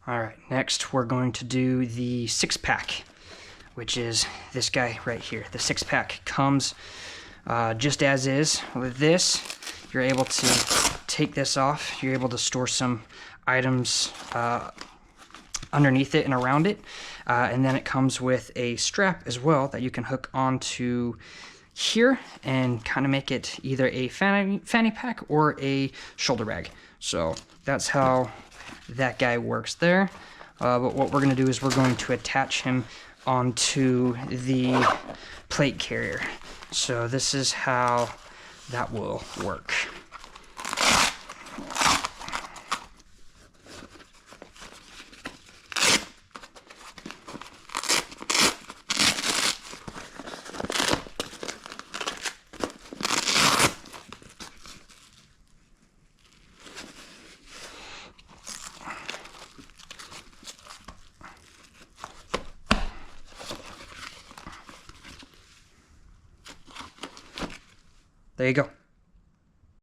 All right, next we're going to do the 6-pack, which is this guy right here. The 6-pack comes just as is. With this, you're able to take this off. You're able to store some items underneath it and around it. And then it comes with a strap as well that you can hook onto here and kind of make it either a fanny pack or a shoulder bag. So that's how that guy works there. But what we're going to do is we're going to attach him onto the plate carrier. So this is how that will work. There you go.